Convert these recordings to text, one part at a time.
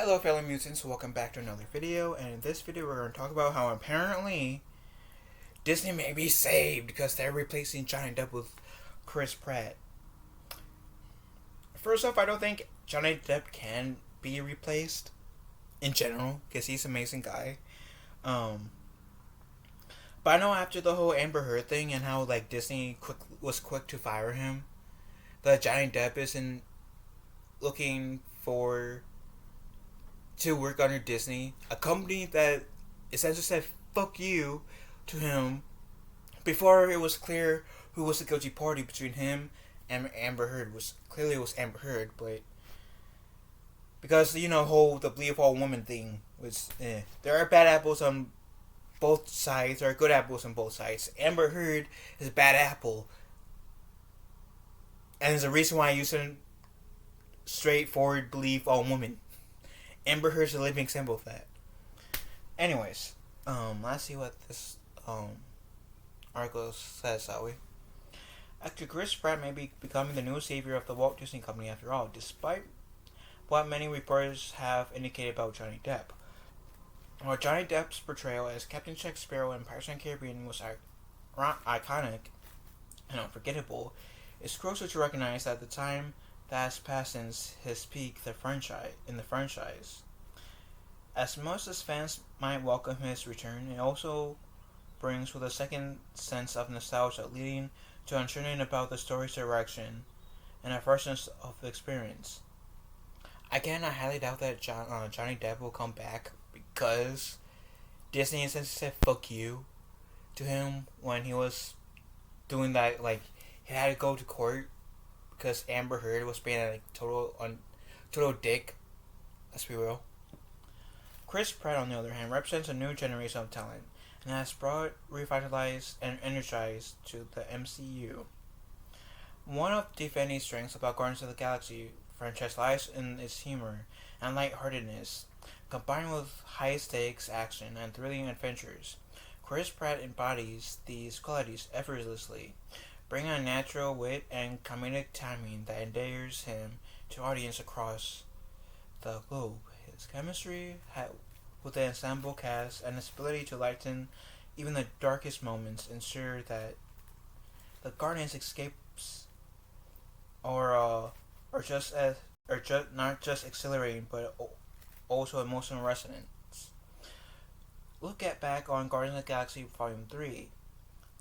Hello fellow mutants, welcome back to another video, and in this video we're going to talk about how apparently Disney may be saved because they're replacing Johnny Depp with Chris Pratt. First off, I don't think Johnny Depp can be replaced in general because he's an amazing guy. But I know after the whole Amber Heard thing and how Disney was quick to fire him, that Johnny Depp isn't looking for to work under Disney, a company that essentially said "fuck you" to him before it was clear who was the guilty party between him and Amber Heard. Was clearly it was Amber Heard, but because the believe all woman thing was there are bad apples on both sides. There are good apples on both sides. Amber Heard is a bad apple, and there's a reason why I use a straightforward believe all women. Amber Heard's a living example of that. Anyways, let's see what this article says, shall we? Actor Chris Pratt may be becoming the new savior of the Walt Disney Company after all, despite what many reporters have indicated about Johnny Depp. While Johnny Depp's portrayal as Captain Jack Sparrow in Pirates of the Caribbean was iconic and unforgettable, it's crucial to recognize that the time that has passed since his peak in the franchise. As much as fans might welcome his return, it also brings with a second sense of nostalgia, leading to uncertainty about the story's direction and a freshness of the experience. Again, I highly doubt that Johnny Depp will come back because Disney essentially said "fuck you" to him when he was doing that. He had to go to court because Amber Heard was being a total dick. Let's be real. Chris Pratt, on the other hand, represents a new generation of talent and has brought revitalized and energized to the MCU. One of Disney's strengths about Guardians of the Galaxy franchise lies in its humor and lightheartedness, combined with high-stakes action and thrilling adventures. Chris Pratt embodies these qualities effortlessly, bringing a natural wit and comedic timing that endears him to audience across the globe. His chemistry with the ensemble cast and his ability to lighten even the darkest moments ensure that the Guardians escapes are not just exhilarating but also emotional resonance. Look back on Guardians of the Galaxy Volume 3.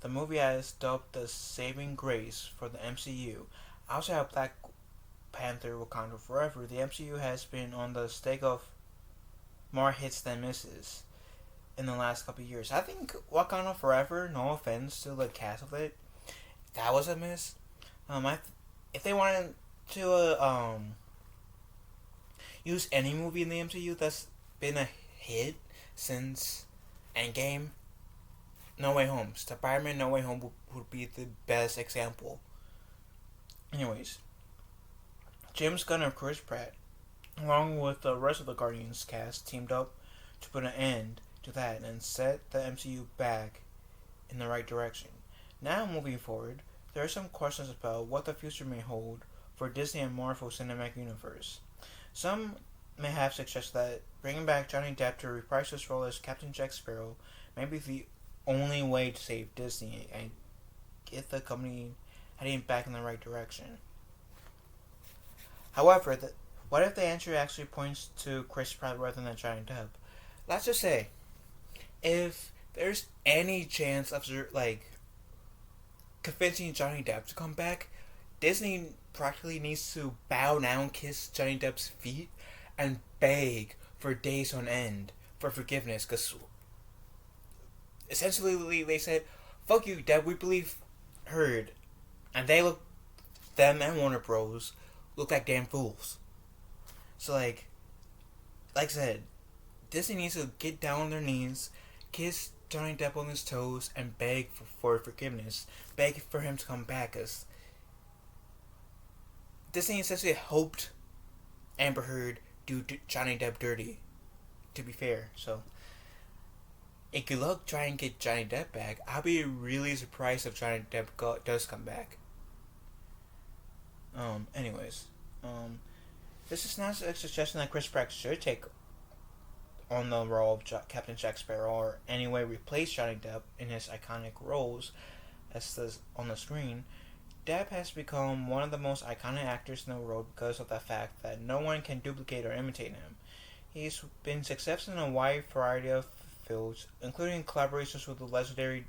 The movie has dubbed the saving grace for the MCU. Outside of Black Panther Wakanda Forever, the MCU has been on the stake of more hits than misses in the last couple of years. I think Wakanda Forever, no offense to the cast of it, that was a miss. If they wanted to use any movie in the MCU that's been a hit since Endgame, No Way Home. Spider-Man No Way Home would be the best example. Anyways, James Gunn and Chris Pratt, along with the rest of the Guardians cast, teamed up to put an end to that and set the MCU back in the right direction. Now, moving forward, there are some questions about what the future may hold for Disney and Marvel Cinematic Universe. Some may have suggested that bringing back Johnny Depp to reprise his role as Captain Jack Sparrow may be the only way to save Disney and get the company heading back in the right direction. However, what if the answer actually points to Chris Pratt rather than Johnny Depp? Let's just say, if there's any chance of convincing Johnny Depp to come back, Disney practically needs to bow down, kiss Johnny Depp's feet, and beg for days on end for forgiveness, because essentially they said, "Fuck you, Depp, we believe Heard," and them and Warner Bros. Look like damn fools. So like I said, Disney needs to get down on their knees, kiss Johnny Depp on his toes, and beg for forgiveness, beg for him to come back, because Disney essentially hoped Amber Heard do Johnny Depp dirty, to be fair. So if good luck trying to get Johnny Depp back. I'll be really surprised if Johnny Depp does come back. Anyways, This is not a suggestion that Chris Pratt should take on the role of Captain Jack Sparrow or anyway replace Johnny Depp in his iconic roles as on the screen. Depp has become one of the most iconic actors in the world because of the fact that no one can duplicate or imitate him. He's been successful in a wide variety of fields, including collaborations with the legendary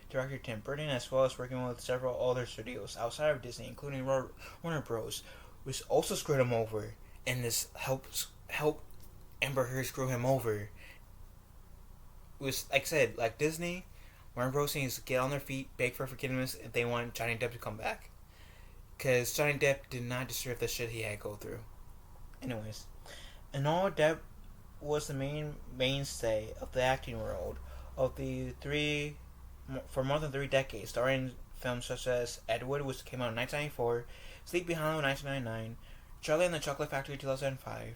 director Tim Burton, as well as working with several other studios outside of Disney, including Warner Bros., which also screwed him over, and this helped Amber Heard screw him over. It was, like I said, like Disney, Warner Bros. Needs to get on their feet, beg for forgiveness if they want Johnny Depp to come back. Because Johnny Depp did not deserve the shit he had to go through. Anyways, in all, Depp was the mainstay of the acting world of the for more than 3 decades, starring in films such as Ed Wood, which came out in 1994, Sleepy Hollow 1999, Charlie and the Chocolate Factory 2005,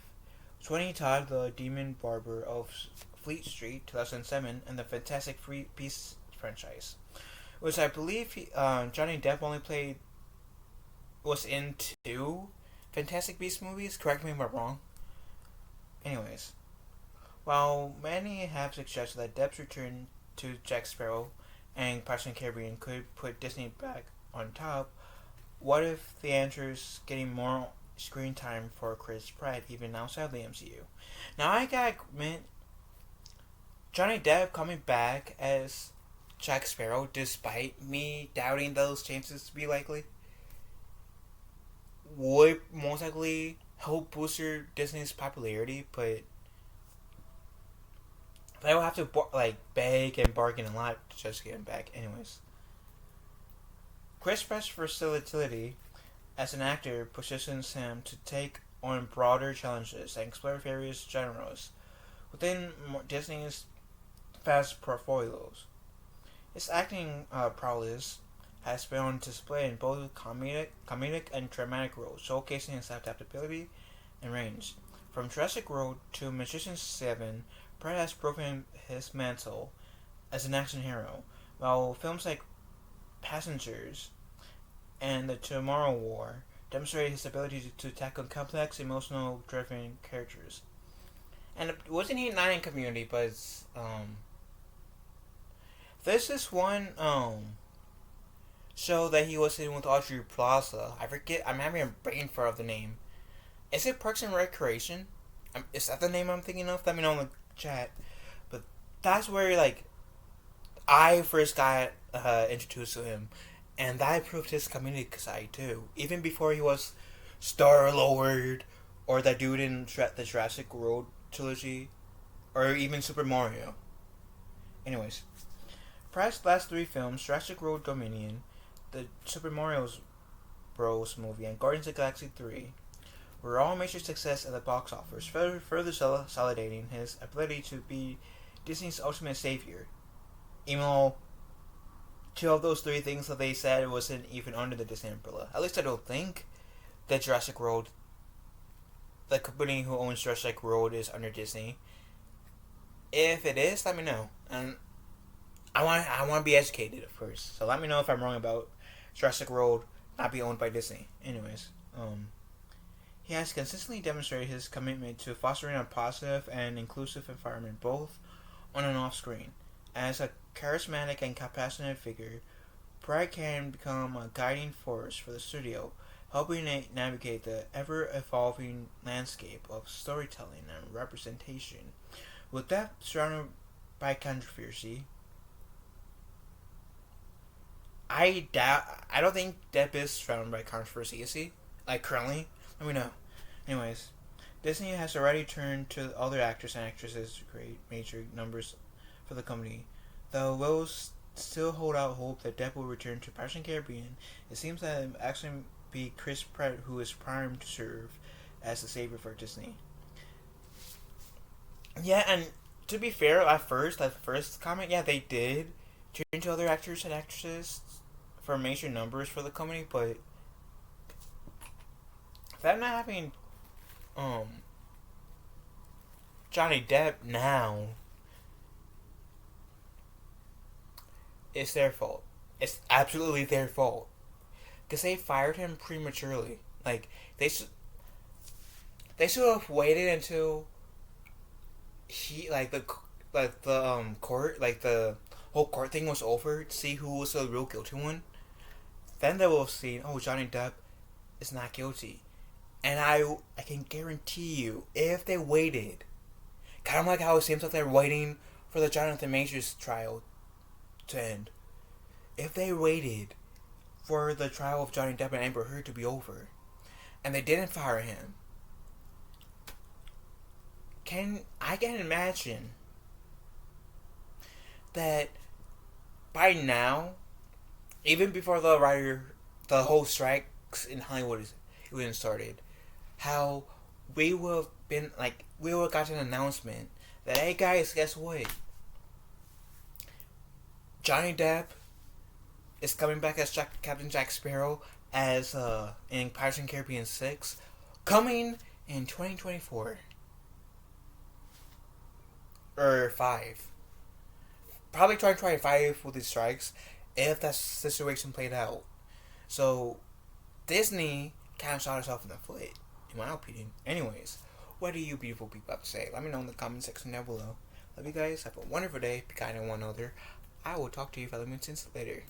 Sweeney Todd, the Demon Barber of Fleet Street 2007, and the Fantastic Beasts franchise, which I believe Johnny Depp only was in 2 Fantastic Beasts movies. Correct me if I'm wrong. Anyways, while many have suggested that Depp's return to Jack Sparrow and Pirates of the Caribbean could put Disney back on top, what if the answer is getting more screen time for Chris Pratt even outside of the MCU? Now I gotta admit, Johnny Depp coming back as Jack Sparrow, despite me doubting those chances to be likely, would most likely help boost Disney's popularity, but they will have to beg and bargain a lot to just get him back. Anyways, Chris Pratt's versatility as an actor positions him to take on broader challenges and explore various genres within Disney's vast portfolios. His acting prowess has been on display in both comedic and dramatic roles, showcasing his adaptability and range. From Jurassic World to Magician's 7, Pratt has broken his mantle as an action hero, while films like Passengers and The Tomorrow War demonstrated his ability to tackle complex, emotional-driven characters. And wasn't he not in Community, but there's this one show that he was in with Audrey Plaza. I forget. I'm having a brain fart of the name. Is it Parks and Recreation? Is that the name I'm thinking of? Let me know in the chat. But that's where I first got introduced to him, and that proved his comedic side too. Even before he was Star Lord or that dude in the Jurassic World trilogy, or even Super Mario. Anyways, Pratt's last 3 films, Jurassic World Dominion, the Super Mario Bros. Movie, and Guardians of the Galaxy 3, were all major success at the box office, further solidating his ability to be Disney's ultimate savior. Even though 2 of those 3 things that they said wasn't even under the Disney umbrella. At least I don't think that Jurassic World, the company who owns Jurassic World, is under Disney. If it is, let me know. And I want to be educated, of course. So let me know if I'm wrong about Jurassic World not being owned by Disney. Anyways, he has consistently demonstrated his commitment to fostering a positive and inclusive environment both on and off screen. As a charismatic and compassionate figure, Pratt can become a guiding force for the studio, helping navigate the ever-evolving landscape of storytelling and representation. With that surrounded by controversy, I don't think Depp is surrounded by controversy, is he? Currently? Let me know. Anyways, Disney has already turned to other actors and actresses to create major numbers for the company. Though we'll still hold out hope that Depp will return to Pirates of the Caribbean, it seems that it will actually be Chris Pratt who is primed to serve as the savior for Disney. Yeah, and to be fair, that first comment, yeah, they did turn to other actors and actresses for major numbers for the company, but them not having Johnny Depp now, it's their fault. It's absolutely their fault. Because they fired him prematurely. They should have waited until he court the whole court thing was over to see who was the real guilty one. Then they will have seen, oh, Johnny Depp is not guilty, and I can guarantee you, if they waited, kind of like how it seems like they're waiting for the Jonathan Majors trial to end. If they waited for the trial of Johnny Depp and Amber Heard to be over, and they didn't fire him, I can imagine that by now, even before the whole strikes in Hollywood even started, how we would have gotten an announcement that, hey guys, guess what? Johnny Depp is coming back as Captain Jack Sparrow as in Pirates and Caribbean 6, coming in 2024 or 5. Probably 2025 with these strikes, if that situation played out. So Disney kind of shot herself in the foot, in my opinion. Anyways, what do you beautiful people have to say? Let me know in the comment section down below. Love you guys. Have a wonderful day. Be kind to one another. I will talk to you fellow mutants later.